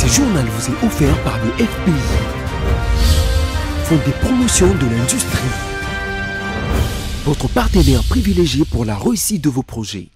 Ce journal vous est offert par le FPI, Fonds des promotions de l'industrie, votre partenaire privilégié pour la réussite de vos projets.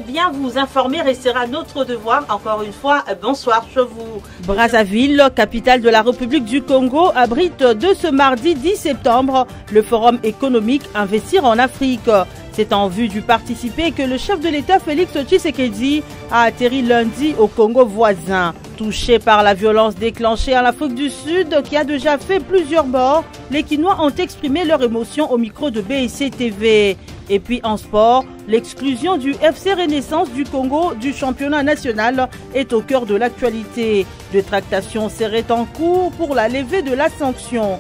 Bien vous informer restera notre devoir. Encore une fois, bonsoir chez vous. Brazzaville, capitale de la République du Congo, abrite de ce mardi 10 septembre le forum économique Investir en Afrique. C'est en vue du participer que le chef de l'État Félix Tshisekedi a atterri lundi au Congo voisin. Touché par la violence déclenchée en Afrique du Sud qui a déjà fait plusieurs morts, les Kinois ont exprimé leur émotion au micro de BIC TV. Et puis en sport, l'exclusion du FC Renaissance du Congo du championnat national est au cœur de l'actualité. Des tractations seraient en cours pour la levée de la sanction.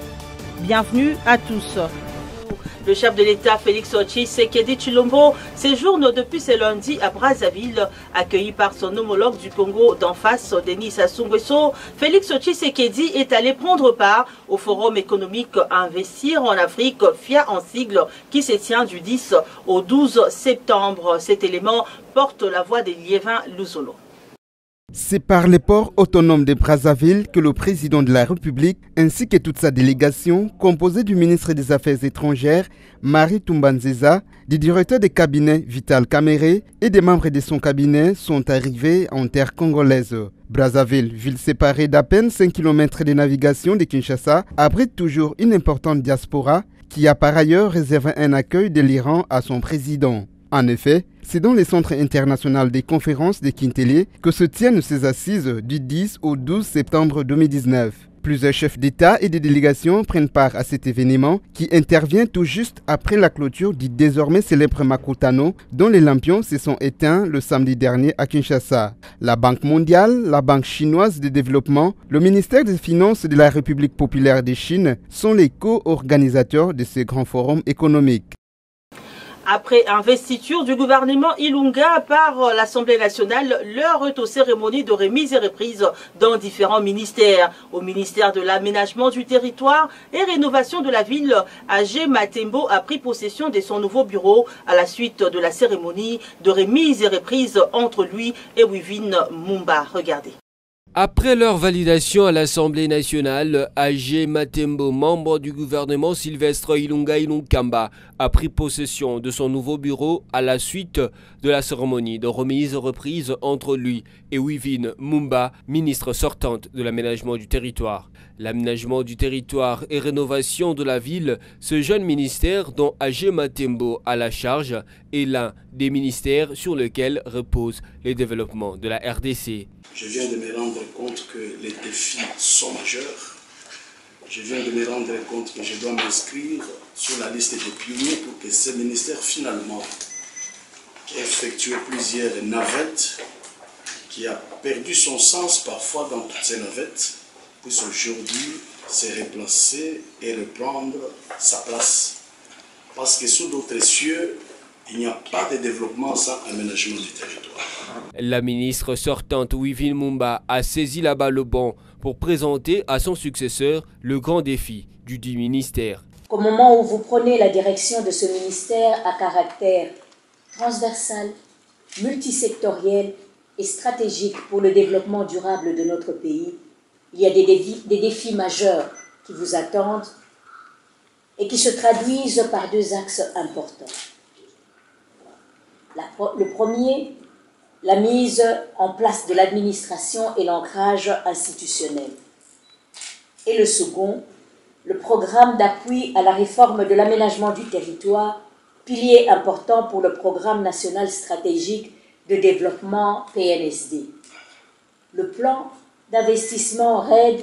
Bienvenue à tous. Le chef de l'État Félix Tshisekedi Tshilombo séjourne depuis ce lundi à Brazzaville, accueilli par son homologue du Congo d'en face, Denis Sassou Nguesso. Félix Tshisekedi est allé prendre part au forum économique Investir en Afrique, FIA en sigle, qui se tient du 10 au 12 septembre. Cet élément porte la voix des Liévin Luzolo. C'est par les ports autonomes de Brazzaville que le président de la République ainsi que toute sa délégation, composée du ministre des Affaires étrangères, Marie Toumba-Nzeza, du directeur de cabinet Vital Kamerhe et des membres de son cabinet sont arrivés en terre congolaise. Brazzaville, ville séparée d'à peine 5 km de navigation de Kinshasa, abrite toujours une importante diaspora qui a par ailleurs réservé un accueil délirant à son président. En effet, c'est dans le Centre international des conférences de Kintelé que se tiennent ces assises du 10 au 12 septembre 2019. Plusieurs chefs d'État et de délégations prennent part à cet événement qui intervient tout juste après la clôture du désormais célèbre Makutano dont les lampions se sont éteints le samedi dernier à Kinshasa. La Banque mondiale, la Banque chinoise de développement, le ministère des Finances de la République populaire de Chine sont les co-organisateurs de ce grand forum économique. Après investiture du gouvernement Ilunga par l'Assemblée nationale, l'heure est aux cérémonies de remise et reprise dans différents ministères. Au ministère de l'Aménagement du territoire et rénovation de la ville, Agé Matembo a pris possession de son nouveau bureau à la suite de la cérémonie de remise et reprise entre lui et Wivine Mumba. Regardez. Après leur validation à l'Assemblée nationale, Agé Matembo, membre du gouvernement Sylvestre Ilunga Ilunkamba, a pris possession de son nouveau bureau à la suite de la cérémonie de remise reprise entre lui et Wivine Mumba, ministre sortante de l'aménagement du territoire. L'aménagement du territoire et rénovation de la ville, ce jeune ministère dont Agé Matembo a la charge, est l'un des ministères sur lesquels repose le développement de la RDC. Je viens de me rendre compte que les défis sont majeurs. Je viens de me rendre compte que je dois m'inscrire sur la liste des pionniers pour que ce ministère finalement, qui a effectué plusieurs navettes, qui a perdu son sens parfois dans toutes ces navettes, puisse aujourd'hui se replacer et reprendre sa place. Parce que sous d'autres cieux, il n'y a pas de développement sans aménagement du territoire. La ministre sortante Wivine Mumba a saisi la balle au bon pour présenter à son successeur le grand défi du dit ministère. Au moment où vous prenez la direction de ce ministère à caractère transversal, multisectoriel et stratégique pour le développement durable de notre pays, il y a des défis majeurs qui vous attendent et qui se traduisent par deux axes importants. Le premier, la mise en place de l'administration et l'ancrage institutionnel. Et le second, le programme d'appui à la réforme de l'aménagement du territoire, pilier important pour le programme national stratégique de développement PNSD. Le plan d'investissement RAID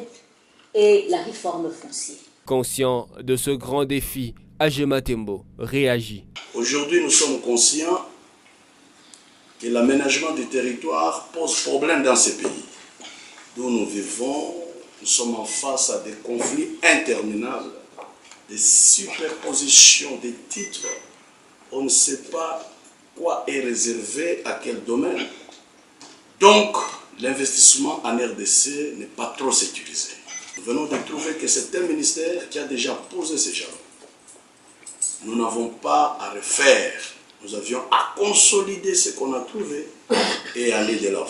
et la réforme foncière. Conscient de ce grand défi, Agé Matembo réagit. Aujourd'hui, nous sommes conscients que l'aménagement du territoire pose problème dans ces pays. D'où nous vivons, nous sommes en face à des conflits interminables, des superpositions des titres on ne sait pas quoi est réservé à quel domaine. Donc, l'investissement en RDC n'est pas trop sécurisé. Nous venons de trouver que c'est un ministère qui a déjà posé ses jalons. Nous n'avons pas à refaire. Nous avions à consolider ce qu'on a trouvé et aller de l'avant.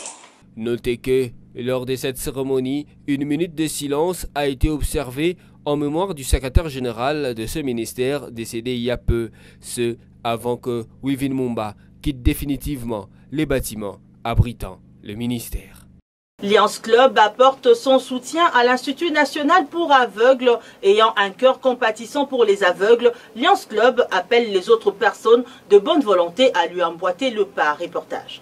Notez que, lors de cette cérémonie, une minute de silence a été observée en mémoire du secrétaire général de ce ministère décédé il y a peu, ce avant que Wivin Mumba quitte définitivement les bâtiments abritant le ministère. Lions Club apporte son soutien à l'Institut national pour aveugles. Ayant un cœur compatissant pour les aveugles, Lions Club appelle les autres personnes de bonne volonté à lui emboîter le pas. Reportage.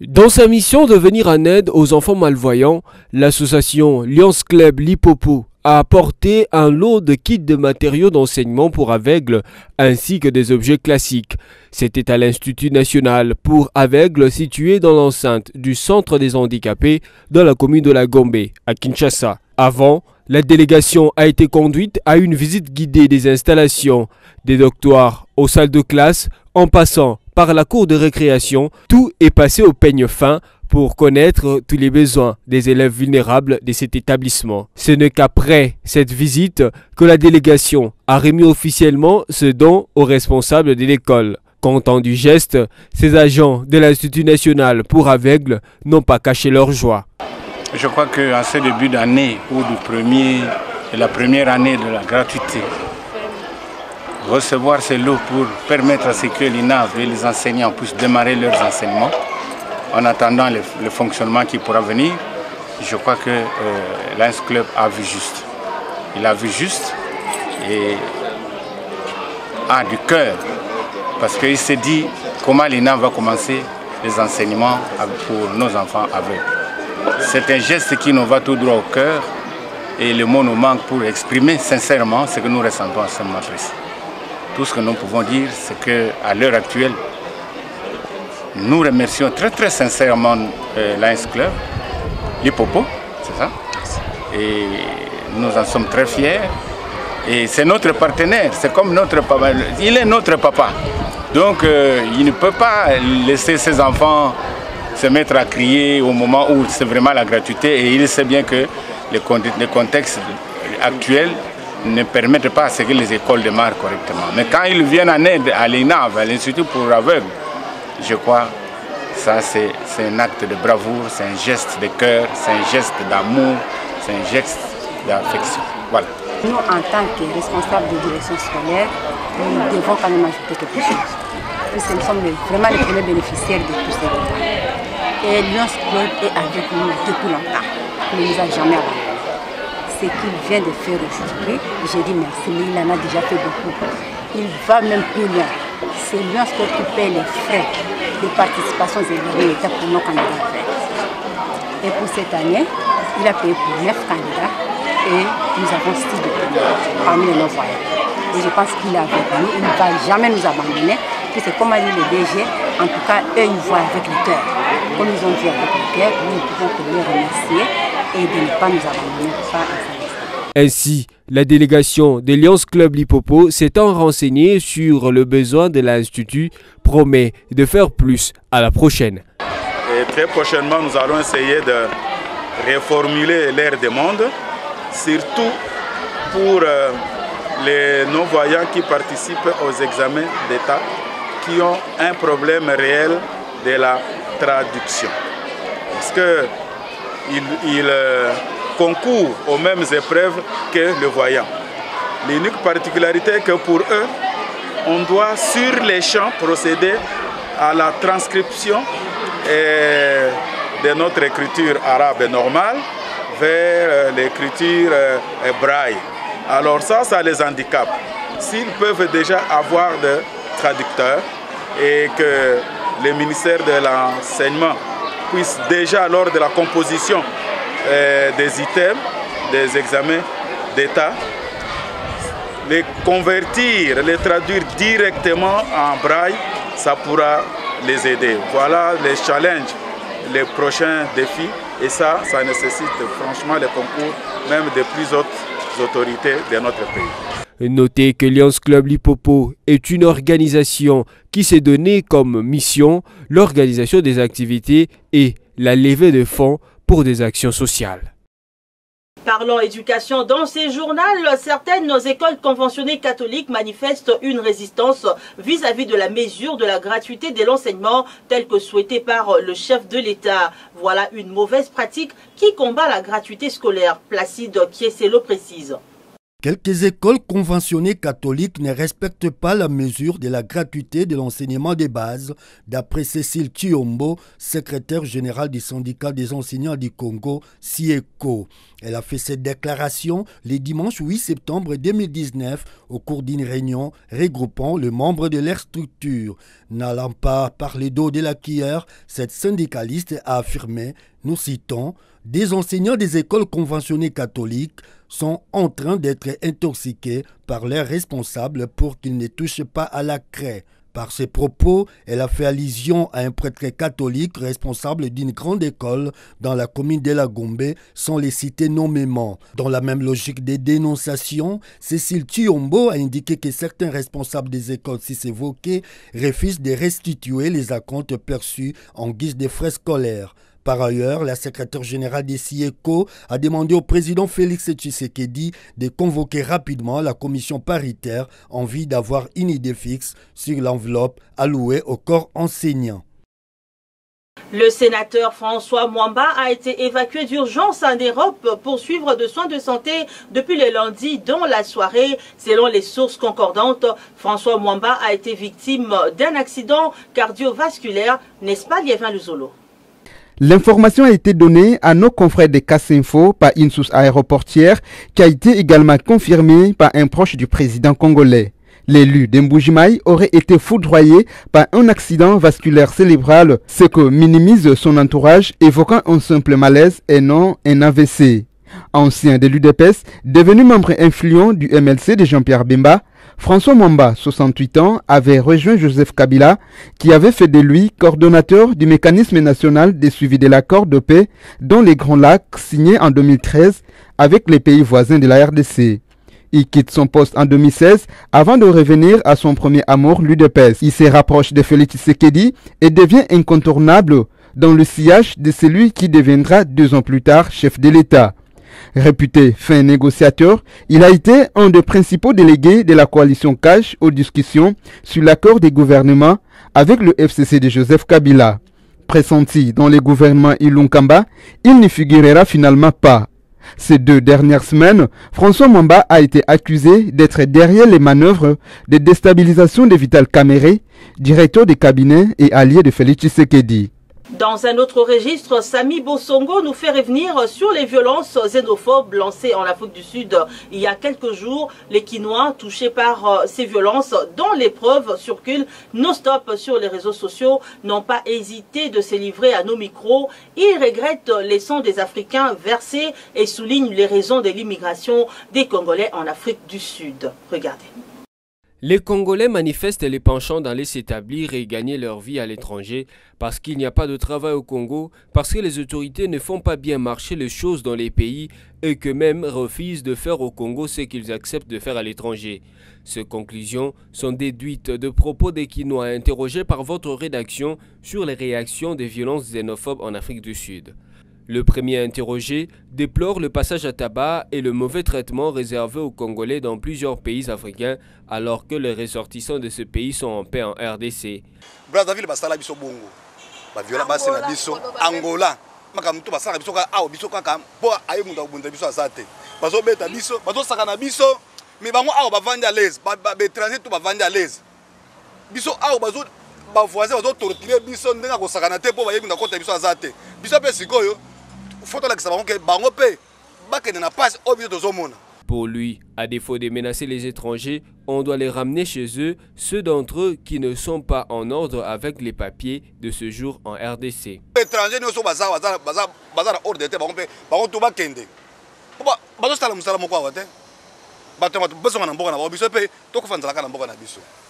Dans sa mission de venir en aide aux enfants malvoyants, l'association Lions Club Lipopo a apporté un lot de kits de matériaux d'enseignement pour aveugles ainsi que des objets classiques. C'était à l'Institut national pour aveugles situé dans l'enceinte du Centre des handicapés dans la commune de la Gombe, à Kinshasa. Avant, la délégation a été conduite à une visite guidée des installations, des dortoirs aux salles de classe, en passant par la cour de récréation. Tout est passé au peigne fin pour connaître tous les besoins des élèves vulnérables de cet établissement. Ce n'est qu'après cette visite que la délégation a remis officiellement ce don aux responsables de l'école. Content du geste, ces agents de l'Institut national pour aveugles n'ont pas caché leur joie. Je crois qu'en ce début d'année ou de la première année de la gratuité, recevoir ces lots pour permettre à ce que l'INAV et les enseignants puissent démarrer leurs enseignements en attendant le fonctionnement qui pourra venir, je crois que Lions Club a vu juste. Il a vu juste et a du cœur parce qu'il s'est dit comment l'INAV va commencer les enseignements pour nos enfants aveugles. C'est un geste qui nous va tout droit au cœur et le mot nous manque pour exprimer sincèrement ce que nous ressentons à ce moment précis. Tout ce que nous pouvons dire, c'est qu'à l'heure actuelle, nous remercions très sincèrement Lions Club, Lipopo, c'est ça. Et nous en sommes très fiers. Et c'est notre partenaire, c'est comme notre papa. Il est notre papa. Donc il ne peut pas laisser ses enfants se mettre à crier au moment où c'est vraiment la gratuité. Et il sait bien que le contexte actuel ne permettent pas à ce que les écoles démarrent correctement. Mais quand ils viennent en aide à l'INAV, à l'Institut pour aveugles, je crois que ça c'est un acte de bravoure, c'est un geste de cœur, c'est un geste d'amour, c'est un geste d'affection. Voilà. Nous, en tant que responsables de direction scolaire, nous devons quand même ajouter quelque chose. Parce que nous sommes vraiment les premiers bénéficiaires de tous ces repas. Et Lions Club est avec nous depuis longtemps. Il ne nous a jamais abandonnés. Ce qu'il vient de faire aujourd'hui, j'ai dit merci, mais il en a déjà fait beaucoup. Il va même plus loin. C'est Lions Club qui paie les frais de participation de l'État pour nos candidats. Et pour cette année, il a payé pour 9 candidats et nous avons 6 de parmi les non-voyants. Et je pense qu'il est avec nous, il ne va jamais nous abandonner. Puis c'est comme a dit le DG, en tout cas, eux, ils voient avec le cœur. Comme ils ont dit avec le cœur, nous ne pouvons que les remercier et de ne pas nous abandonner pour ça. Ainsi, la délégation de Lions Club Lipopo s'étant renseignée sur le besoin de l'Institut promet de faire plus à la prochaine. Et très prochainement, nous allons essayer de reformuler leurs demandes, surtout pour les non-voyants qui participent aux examens d'État, qui ont un problème réel de la traduction. Parce qu'ils concourent aux mêmes épreuves que le voyant. L'unique particularité est que pour eux, on doit sur les champs procéder à la transcription de notre écriture arabe normale vers l'écriture braille. Alors ça les handicape. S'ils peuvent déjà avoir des traducteurs et que le ministère de l'Enseignement puisse déjà, lors de la composition des items, des examens d'État, les convertir, les traduire directement en braille, ça pourra les aider. Voilà les challenges, les prochains défis, et ça nécessite franchement le concours même des plus hautes autorités de notre pays. Notez que Lions Club Lipopo est une organisation qui s'est donnée comme mission l'organisation des activités et la levée de fonds pour des actions sociales. Parlons éducation. Dans ces journaux, certaines écoles conventionnées catholiques manifestent une résistance vis-à-vis de la mesure de la gratuité de l'enseignement telle que souhaitée par le chef de l'État. Voilà une mauvaise pratique qui combat la gratuité scolaire. Placide Kieselo précise. Quelques écoles conventionnées catholiques ne respectent pas la mesure de la gratuité de l'enseignement des bases, d'après Cécile Chiombo, secrétaire générale du syndicat des enseignants du Congo, SIECO. Elle a fait cette déclaration le dimanche 8 septembre 2019 au cours d'une réunion regroupant les membres de leur structure. N'allant pas par les dos de la cuillère, cette syndicaliste a affirmé, nous citons, « Des enseignants des écoles conventionnées catholiques sont en train d'être intoxiqués par leurs responsables pour qu'ils ne touchent pas à la craie. » Par ses propos, elle a fait allusion à un prêtre catholique responsable d'une grande école dans la commune de la Gombe, sans les citer nommément. Dans la même logique des dénonciations, Cécile Chiombo a indiqué que certains responsables des écoles cis évoquées refusent de restituer les acomptes perçus en guise de frais scolaires. Par ailleurs, la secrétaire générale des SIECO a demandé au président Félix Tshisekedi de convoquer rapidement la commission paritaire en vue d'avoir une idée fixe sur l'enveloppe allouée au corps enseignant. Le sénateur François Mwamba a été évacué d'urgence en Europe pour suivre des soins de santé depuis le lundi dans la soirée. Selon les sources concordantes, François Mwamba a été victime d'un accident cardiovasculaire, n'est-ce pas Liévin Luzolo? L'information a été donnée à nos confrères de Casse-Info par une source aéroportière qui a été également confirmée par un proche du président congolais. L'élu d'Mbujimai aurait été foudroyé par un accident vasculaire cérébral, ce que minimise son entourage, évoquant un simple malaise et non un AVC. Ancien de l'UDPS, devenu membre influent du MLC de Jean-Pierre Bemba, François Mwamba, 68 ans, avait rejoint Joseph Kabila, qui avait fait de lui coordonnateur du mécanisme national de suivi de l'accord de paix dans les Grands Lacs signé en 2013 avec les pays voisins de la RDC. Il quitte son poste en 2016 avant de revenir à son premier amour, l'UDPS. Il se rapproche de Félix Tshisekedi et devient incontournable dans le sillage de celui qui deviendra 2 ans plus tard chef de l'État. Réputé fin négociateur, il a été un des principaux délégués de la coalition CASH aux discussions sur l'accord des gouvernements avec le FCC de Joseph Kabila. Pressenti dans les gouvernements Ilunkamba, il n'y figurera finalement pas. Ces 2 dernières semaines, François Mwamba a été accusé d'être derrière les manœuvres de déstabilisation de Vital Kamerhe, directeur des cabinets et allié de Félix Tshisekedi. Dans un autre registre, Samy Bossongo nous fait revenir sur les violences xénophobes lancées en Afrique du Sud il y a quelques jours. Les Quinois touchés par ces violences, dont les preuves circulent non-stop sur les réseaux sociaux, n'ont pas hésité de se livrer à nos micros. Ils regrettent les sangs des Africains versés et soulignent les raisons de l'immigration des Congolais en Afrique du Sud. Regardez. Les Congolais manifestent les penchants d'aller s'établir et gagner leur vie à l'étranger parce qu'il n'y a pas de travail au Congo, parce que les autorités ne font pas bien marcher les choses dans les pays et que même refusent de faire au Congo ce qu'ils acceptent de faire à l'étranger. Ces conclusions sont déduites de propos des Quinois interrogés par votre rédaction sur les réactions des violences xénophobes en Afrique du Sud. Le premier interrogé déplore le passage à tabac et le mauvais traitement réservé aux Congolais dans plusieurs pays africains alors que les ressortissants de ce pays sont en paix en RDC. Brazzaville basala biso bongo. Ba viola basi na biso Angola. Makamuto basala biso ka awo biso kaka po ayi munda kubunda biso azate. Bazo beta biso, bazo saka na biso, mais bango awo bavandi à l'aise, ba étranger to bavandi à l'aise. Biso awo bazo ba voisin bazo torturer biso ndenga ko saka na te po ba yekunda kota biso azate. Biso pe sikoyo Pour lui, à défaut de menacer les étrangers, on doit les ramener chez eux, ceux d'entre eux qui ne sont pas en ordre avec les papiers de ce jour en RDC.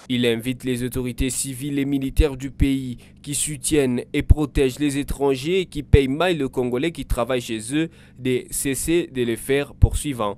Il invite les autorités civiles et militaires du pays qui soutiennent et protègent les étrangers et qui payent mal les Congolais qui travaillent chez eux de cesser de le faire poursuivant.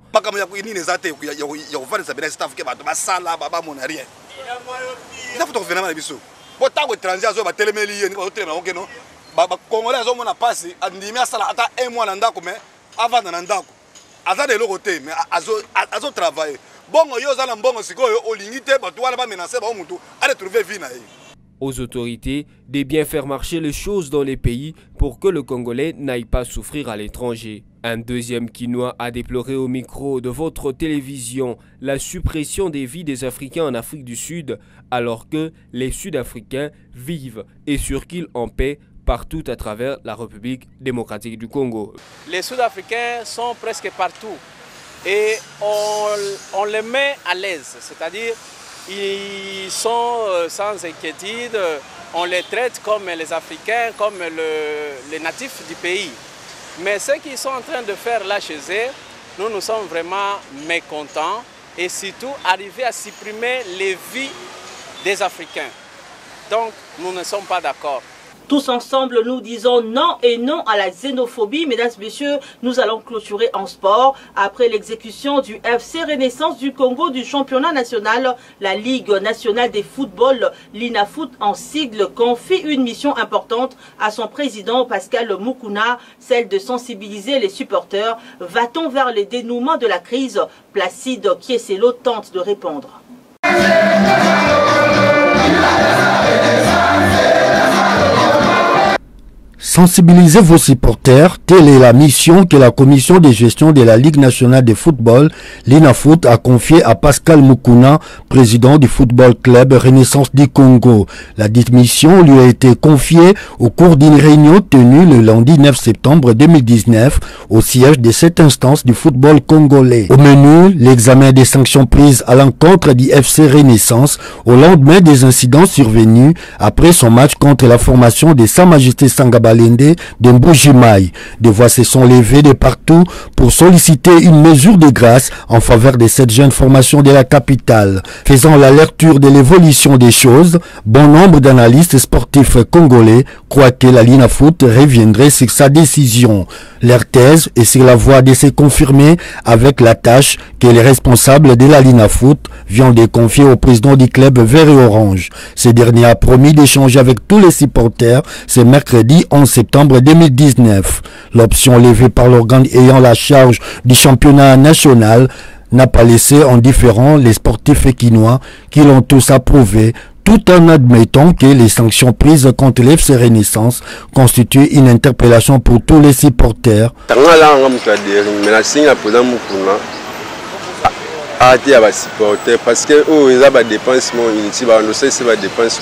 Aux autorités de bien faire marcher les choses dans les pays pour que le Congolais n'aille pas souffrir à l'étranger. Un deuxième Kinois a déploré au micro de votre télévision la suppression des vies des Africains en Afrique du Sud alors que les Sud-Africains vivent et circulent en paix partout à travers la République démocratique du Congo. Les Sud-Africains sont presque partout et on les met à l'aise, c'est-à-dire ils sont sans inquiétude, on les traite comme les Africains, comme les natifs du pays. Mais ce qu'ils sont en train de faire là chez eux, nous sommes vraiment mécontents et surtout arriver à supprimer les vies des Africains. Donc nous ne sommes pas d'accord. Tous ensemble, nous disons non et non à la xénophobie. Mesdames, Messieurs, nous allons clôturer en sport. Après l'exécution du FC Renaissance du Congo du championnat national, la Ligue nationale des footballs, l'INAFOOT en sigle, confie une mission importante à son président Pascal Mukuna, celle de sensibiliser les supporters. Va-t-on vers le dénouement de la crise? Placide Kieselo tente de répondre. Sensibiliser vos supporters, telle est la mission que la commission de gestion de la Ligue nationale de football, l'INAFOOT, a confiée à Pascal Mukuna, président du football club Renaissance du Congo. La dite mission lui a été confiée au cours d'une réunion tenue le lundi 9 septembre 2019 au siège de cette instance du football congolais. Au menu, l'examen des sanctions prises à l'encontre du FC Renaissance au lendemain des incidents survenus après son match contre la formation de Sa Majesté Sangaba de Mbujimaï. Des voix se sont levées de partout pour solliciter une mesure de grâce en faveur de cette jeune formation de la capitale. Faisant la lecture de l'évolution des choses, bon nombre d'analystes sportifs congolais croient que la l'INAFOOT reviendrait sur sa décision. Leur thèse est sur la voie de se confirmer avec la tâche que les responsables de la l'INAFOOT viennent de confier au président du club vert et orange. Ce dernier a promis d'échanger avec tous les supporters ce mercredi 11 septembre 2019. L'option levée par l'organe ayant la charge du championnat national n'a pas laissé indifférents les sportifs équinois qui l'ont tous approuvé, tout en admettant que les sanctions prises contre l'FC Renaissance constituent une interpellation pour tous les supporters. Parce que ils ont des dépenses inutiles, on sait que c'est des dépenses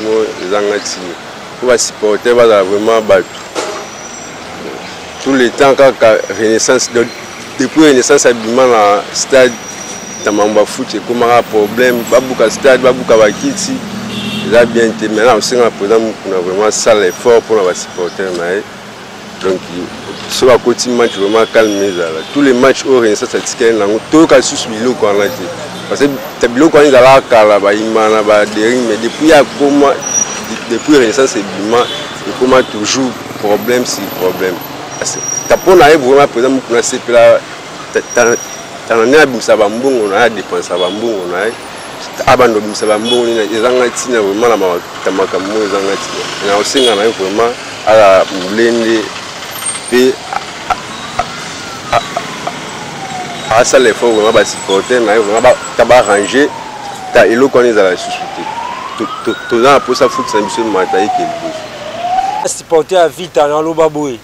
pour les supporters, vraiment tout le temps quand Renaissance, depuis Renaissance habillement dans le stade, Tamamba Foot, c'est comme un problème, Babouka stade, Babouka Bakiti, ils ont bien été maintenant aussi on a vraiment ça l'effort pour les supporters. Donc sur la côté match vraiment calmé tous les matchs au Renaissance ça ticket là tout cas sous bilo quoi là parce que tabilo quoi ils là kala ba imana ba dering mais depuis à comment depuis Renaissance c'est bima et comment toujours problème si problème t'as pas na vraiment par exemple pour c'est là t'en as bien ça va mbongo na dépense ça va mbongo na abando bien ça va mbongo na ezanga tina vraiment la tamaka mo ezanga tina na osenga na vraiment à la mulende et à ça les faut vraiment supporter na vraiment taba ranger ta elo connait à la société tout ça pour ça foot ça monsieur mataï que supporter à vite dans le baboui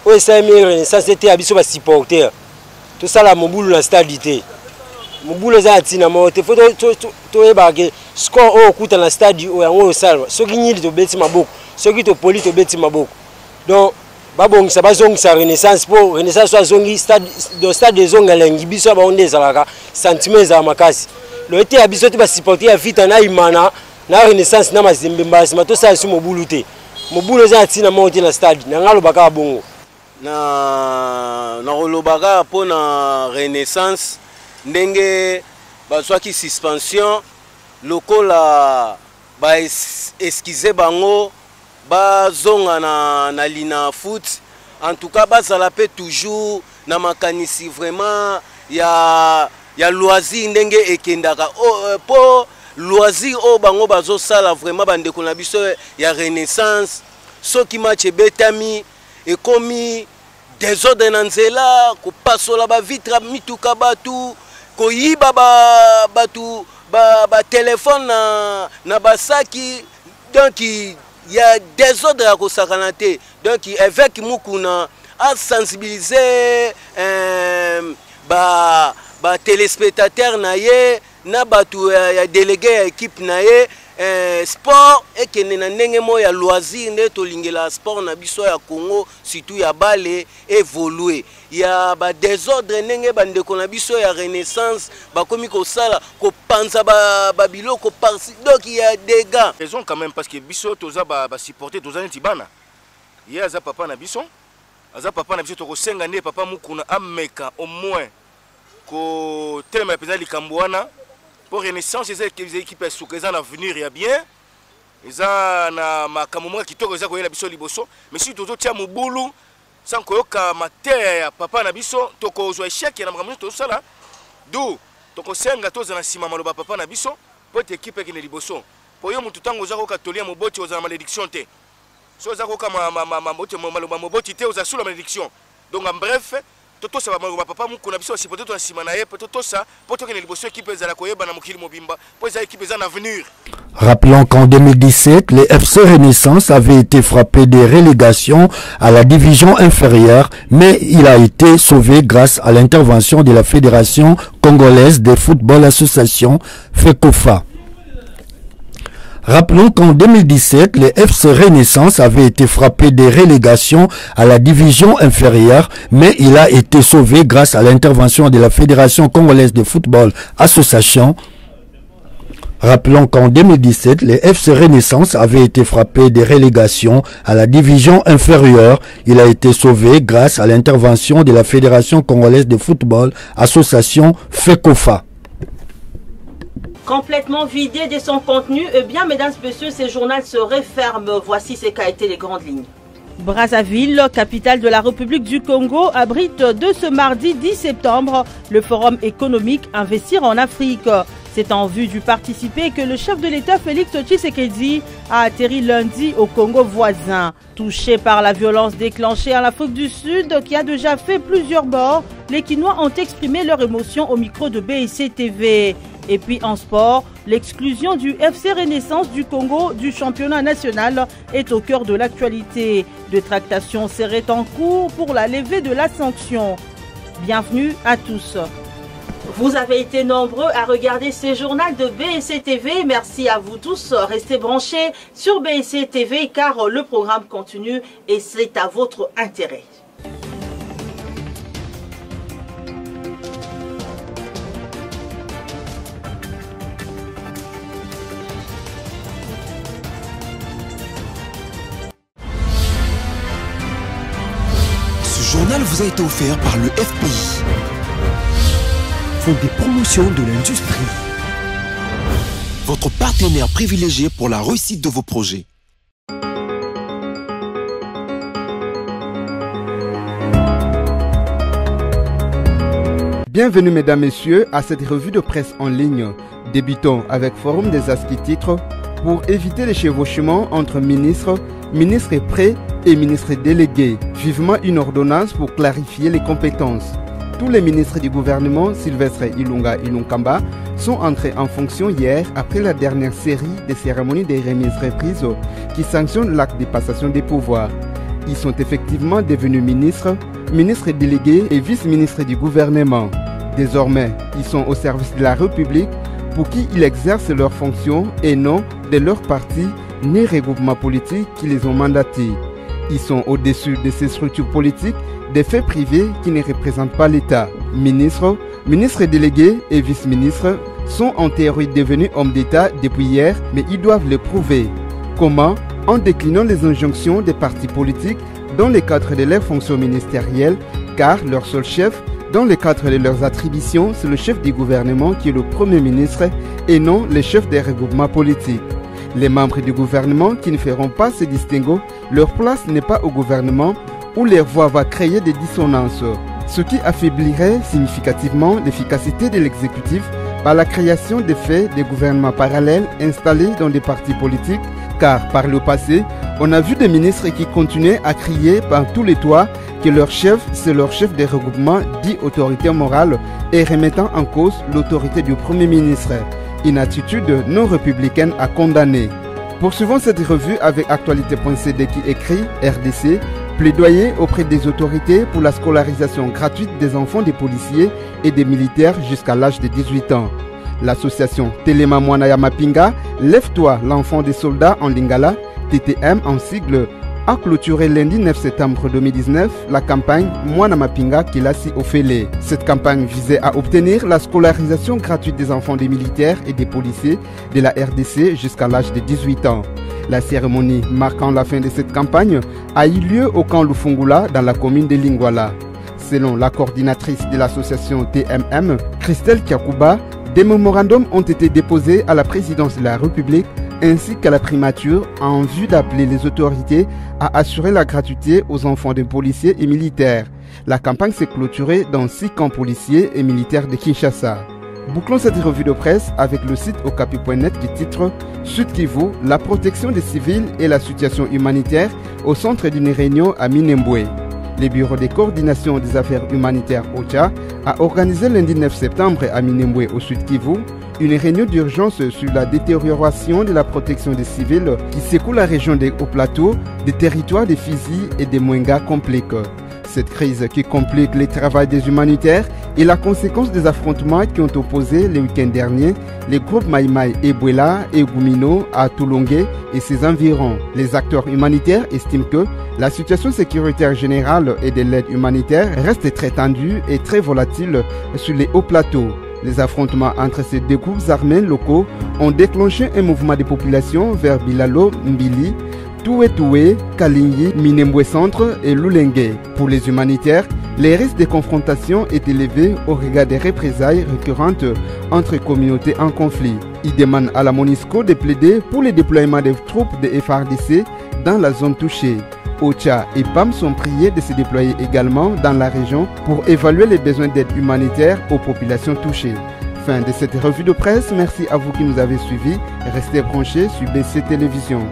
ouais ça mieux ça c'était abiso ba supporter tout ça la mobulu na stadeité mobulu za tina mo te photo to ebage score au kuta na stade o yango salva soki nyili to beti maboko soki to poli to beti maboko donc babongisa bazongisa Renaissance pour Renaissance soit zongi stade de stade de zonga lengi biso ba onde zalaka sentiment za makasi lo été abiso te ba supporter vite na imana na Renaissance na mazembe mbasi mato sa su mobulu te mobulu za tina monte na stade na ngalo baka bongo na lobaka pour na Renaissance ndenge bazwaki suspension lokola baeskize bango bazonga na lina foot. En tout cas bazala pe toujours na makanisi vraiment ya loisir ndenge ekendaka po loisir o bango bazosala vraiment bandeko na biso ya renaissance soki match ebetami ekomi désordre na nzela kopasola bavitre mituka batu koyiba batu téléphone na basaki. Donc il y a désordre à kosakana te. Donc évêque mukuna a sensibiliser téléspectateurs na ye na batu ya délégué ya équipe na ye sport ekende na ndenge mo ya loisir nde tolingela sport na biso ya Congo surtout ya bale évoluer ya ba désordre ndenge bandeko na biso ya renaissance bakomi kosala kopanza ba biloko parsi. Donc il y a des gars raison quand même parce que biso toza ba supporter toza neti bana ye aza papa na biso to kosenga nde papa mukuna ameka au moins ko telema peza likambo wana pour renaissance les équipes soukaza na venir ya bien eza na makambo kitoko eza koyela biso liboso mais si tozo tia mobulu sans koyoka matere ya papa na biso tokozwa échec na makambo to sala du tokosenga toza na sima maloba papa na biso po te équipe ki ne liboso po yo mutu tango za ko katolia moboti oza na malédiction te so za ko kama maloba moboti te oza sous la malédiction. Donc en bref toto sa ba papa mukuna biso si peut-être sima na ye toto sa poto ke ne liboso équipe za la koyeba na mukili mobimba po za équipe za na venir. Rappelons qu'en 2017, les FC Renaissance avaient été frappés des relégations à la division inférieure, mais il a été sauvé grâce à l'intervention de la Fédération Congolaise de Football Association, FECOFA. Rappelons qu'en 2017, les FC Renaissance avaient été frappés des relégations à la division inférieure, mais il a été sauvé grâce à l'intervention de la Fédération Congolaise de Football Association. Rappelons qu'en 2017, les FC Renaissance avaient été frappés des relégations à la division inférieure. Il a été sauvé grâce à l'intervention de la Fédération Congolaise de Football Association FECOFA. Complètement vidé de son contenu, eh bien, mesdames et messieurs, ce journal se referme. Voici ce qu'a été les grandes lignes. Brazzaville, capitale de la République du Congo, abrite de ce mardi 10 septembre le forum économique Investir en Afrique. C'est en vue du participer que le chef de l'État Félix Tshisekedi a atterri lundi au Congo voisin. Touché par la violence déclenchée en Afrique du Sud qui a déjà fait plusieurs morts, les Kinois ont exprimé leur émotion au micro de BIC TV. Et puis en sport, l'exclusion du FC Renaissance du Congo du championnat national est au cœur de l'actualité. Des tractations seraient en cours pour la levée de la sanction. Bienvenue à tous. Vous avez été nombreux à regarder ce journal de BIC TV. Merci à vous tous. Restez branchés sur BIC TV car le programme continue et c'est à votre intérêt. Ce journal vous a été offert par le FPI. Fonds des promotions de l'industrie. Votre partenaire privilégié pour la réussite de vos projets. Bienvenue mesdames, messieurs à cette revue de presse en ligne. Débutons avec Forum des Asquis-Titres pour éviter les chevauchements entre ministres, ministres prêts et ministres délégués. Vivement une ordonnance pour clarifier les compétences. Tous les ministres du gouvernement, Sylvestre Ilunga Ilunkamba, sont entrés en fonction hier après la dernière série de cérémonies des remises reprises qui sanctionnent l'acte de passation des pouvoirs. Ils sont effectivement devenus ministres, ministres délégués et vice-ministres du gouvernement. Désormais, ils sont au service de la République pour qui ils exercent leurs fonctions et non de leur parti ni regroupement politique qui les ont mandatés. Ils sont au-dessus de ces structures politiques des faits privés qui ne représentent pas l'État. Ministres, ministres délégués et vice-ministres sont en théorie devenus hommes d'État depuis hier, mais ils doivent le prouver. Comment? En déclinant les injonctions des partis politiques dans le cadre de leurs fonctions ministérielles, car leur seul chef Dans le cadre de leurs attributions, c'est le chef du gouvernement qui est le premier ministre et non les chefs des regroupements politiques. Les membres du gouvernement qui ne feront pas ce distinguo, leur place n'est pas au gouvernement où leur voix va créer des dissonances, ce qui affaiblirait significativement l'efficacité de l'exécutif par la création des faits des gouvernements parallèles installés dans des partis politiques, car par le passé, on a vu des ministres qui continuaient à crier par tous les toits que leur chef, c'est leur chef des regroupements dit autorité morale et remettant en cause l'autorité du Premier ministre. Une attitude non républicaine à condamner. Poursuivons cette revue avec Actualité.cd qui écrit RDC, plaidoyer auprès des autorités pour la scolarisation gratuite des enfants des policiers et des militaires jusqu'à l'âge de 18 ans. L'association Telema Mwana ya Mapinga, Lève-toi l'enfant des soldats en Lingala, TTM en sigle, a clôturé lundi 9 septembre 2019 la campagne Mwana Mapinga Kilasi Ofele. Cette campagne visait à obtenir la scolarisation gratuite des enfants des militaires et des policiers de la RDC jusqu'à l'âge de 18 ans. La cérémonie marquant la fin de cette campagne a eu lieu au camp Lufungula dans la commune de Lingwala. Selon la coordinatrice de l'association TMM, Christelle Kiakuba, des mémorandums ont été déposés à la présidence de la République ainsi qu'à la primature en vue d'appeler les autorités à assurer la gratuité aux enfants des policiers et militaires. La campagne s'est clôturée dans 6 camps policiers et militaires de Kinshasa. Bouclons cette revue de presse avec le site okapi.net qui titre Sud Kivu, la protection des civils et la situation humanitaire au centre d'une réunion à Minembwe. Le bureau de coordination des affaires humanitaires OCHA a organisé lundi 9 septembre à Minembwe au Sud Kivu une réunion d'urgence sur la détérioration de la protection des civils qui secoue la région des Hauts-Plateaux, des territoires de Fizi et des Mwenga complique. Cette crise qui complique le travail des humanitaires est la conséquence des affrontements qui ont opposé le week-end dernier les groupes Maïmaï et Bouela et Goumino à Toulongué et ses environs. Les acteurs humanitaires estiment que la situation sécuritaire générale et de l'aide humanitaire reste très tendue et très volatile sur les Hauts-Plateaux. Les affrontements entre ces deux groupes armés locaux ont déclenché un mouvement de population vers Bilalo, Mbili, Toué, Kalingi, Minembwe Centre et Lulenge. Pour les humanitaires, les risques de confrontation est élevé au regard des représailles récurrentes entre communautés en conflit. Ils demandent à la MONUSCO de plaider pour le déploiement des troupes de FARDC dans la zone touchée. OCHA et PAM sont priés de se déployer également dans la région pour évaluer les besoins d'aide humanitaire aux populations touchées. Fin de cette revue de presse, merci à vous qui nous avez suivis. Restez branchés sur BC Télévision.